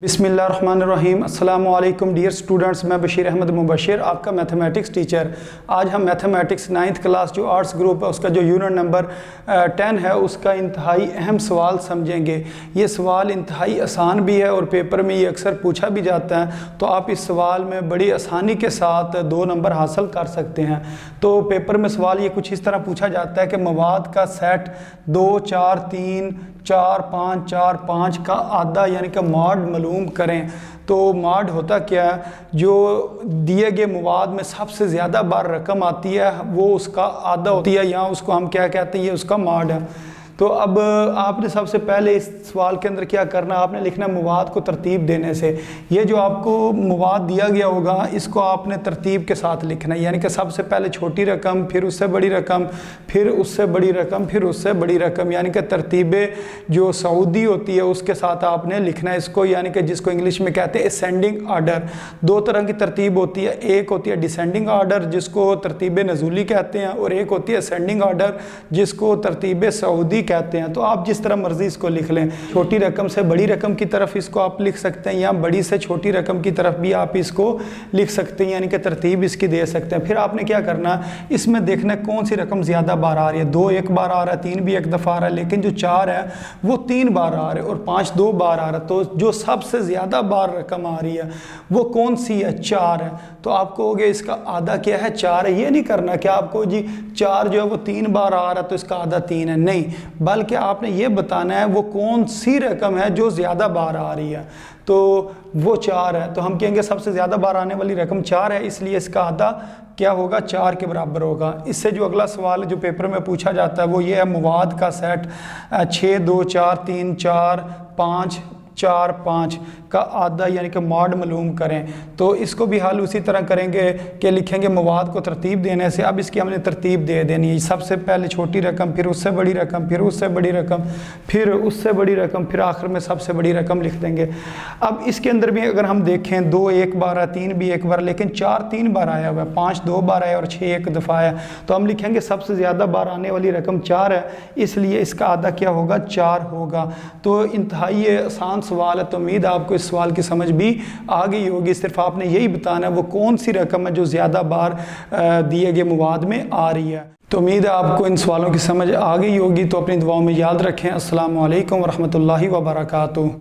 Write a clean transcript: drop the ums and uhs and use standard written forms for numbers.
بسم اللہ الرحمن الرحیم۔ السلام علیکم ڈیئر اسٹوڈنٹس، میں بشیر احمد مبشر، آپ کا میتھمیٹکس ٹیچر۔ آج ہم میتھمیٹکس 9th کلاس جو آرٹس گروپ ہے اس کا جو یونٹ نمبر 10 ہے اس کا انتہائی اہم سوال سمجھیں گے۔ یہ سوال انتہائی آسان بھی ہے اور پیپر میں یہ اکثر پوچھا بھی جاتا ہے، تو آپ اس سوال میں بڑی آسانی کے ساتھ 2 نمبر حاصل کر سکتے ہیں۔ تو پیپر میں سوال یہ کچھ اس طرح پوچھا جاتا ہے کہ مواد کا سیٹ 2 4 3 4 5 4 5 کا آدھا یعنی کہ ماڈ معلوم کریں۔ تو ماڈ ہوتا کیا ہے؟ جو دیے گئے مواد میں سب سے زیادہ بار رقم آتی ہے وہ اس کا آدھا ہوتی ہے، یا اس کو ہم کیا کہتے ہیں، یہ اس کا ماڈ ہے۔ تو اب آپ نے سب سے پہلے اس سوال کے اندر کیا کرنا، آپ نے لکھنا مواد کو ترتیب دینے سے۔ یہ جو آپ کو مواد دیا گیا ہوگا اس کو آپ نے ترتیب کے ساتھ لکھنا ہے، یعنی کہ سب سے پہلے چھوٹی رقم، پھر اس سے بڑی رقم، پھر اس سے بڑی رقم، پھر اس سے بڑی رقم، یعنی کہ ترتیب جو سعودی ہوتی ہے اس کے ساتھ آپ نے لکھنا ہے اس کو، یعنی کہ جس کو انگلش میں کہتے ہیں اسینڈنگ آرڈر۔ 2 طرح کی ترتیب ہوتی ہے، ایک ہوتی ہے ڈیسینڈنگ آرڈر جس کو ترتیب نزولی کہتے ہیں، اور ایک ہوتی ہے اسینڈنگ آرڈر جس کو ترتیب سعودی کہتے ہیں۔ تو آپ جس طرح مرضی اس کو لکھ لیں، چھوٹی رقم سے بڑی رقم کی طرف اس کو آپ لکھ سکتے ہیں، یا بڑی سے چھوٹی رقم کی طرف بھی آپ اس کو لکھ سکتے ہیں، یعنی کہ ترتیب اس کی دے سکتے ہیں۔ پھر آپ نے کیا کرنا، اس میں دیکھنا ہے کون سی رقم زیادہ بار آ رہی ہے۔ 2 ایک بار آ رہا ہے، 3 بھی ایک دفعہ آ رہا ہے، لیکن جو 4 ہے وہ 3 بار آ رہا ہے، اور 5 2 بار آ رہا ہے۔ تو جو سب سے زیادہ بار رقم آ رہی ہے وہ کون سی ہے؟ 4 ہے۔ تو آپ کو ہوگے اس کا آدھا کیا ہے؟ 4 ہے۔ یہ نہیں کرنا کہ آپ کو جی 4 جو ہے وہ 3 بار آ رہا ہے تو اس کا آدھا 3 ہے، نہیں، بلکہ آپ نے یہ بتانا ہے وہ کون سی رقم ہے جو زیادہ بار آ رہی ہے۔ تو وہ 4 ہے، تو ہم کہیں گے سب سے زیادہ بار آنے والی رقم 4 ہے، اس لیے اس کا آدھا کیا ہوگا؟ 4 کے برابر ہوگا۔ اس سے جو اگلا سوال جو پیپر میں پوچھا جاتا ہے وہ یہ ہے، مواد کا سیٹ 6 2 4 3 4 5 4 5 کا آدھا یعنی کہ ماڈ معلوم کریں۔ تو اس کو بھی حل اسی طرح کریں گے کہ لکھیں گے مواد کو ترتیب دینے سے۔ اب اس کی ہم نے ترتیب دے دینی ہے، سب سے پہلے چھوٹی رقم، پھر اس سے بڑی رقم، پھر اس سے بڑی رقم، پھر اس سے بڑی رقم، پھر آخر میں سب سے بڑی رقم لکھ دیں گے۔ اب اس کے اندر بھی اگر ہم دیکھیں 2 ایک بار ہے، 3 بھی ایک بار، لیکن 4 3 بار آیا ہوا ہے، 5 2 بار آیا اور 6 ایک دفعہ آیا، تو ہم لکھیں گے سب سے زیادہ بار آنے والی رقم 4 ہے، اس لیے اس کا آدھا کیا ہوگا؟ 4 ہوگا۔ تو انتہائی آسان سوال ہے، تو امید آپ کو اس سوال کی سمجھ بھی آ گئی ہوگی۔ صرف آپ نے یہی بتانا ہے وہ کون سی رقم ہے جو زیادہ بار دیے گئے مواد میں آ رہی ہے۔ تو امید ہے آپ کو ان سوالوں کی سمجھ آ گئی ہوگی، تو اپنی دعاؤں میں یاد رکھیں۔ السلام علیکم ورحمۃ اللہ وبرکاتہ۔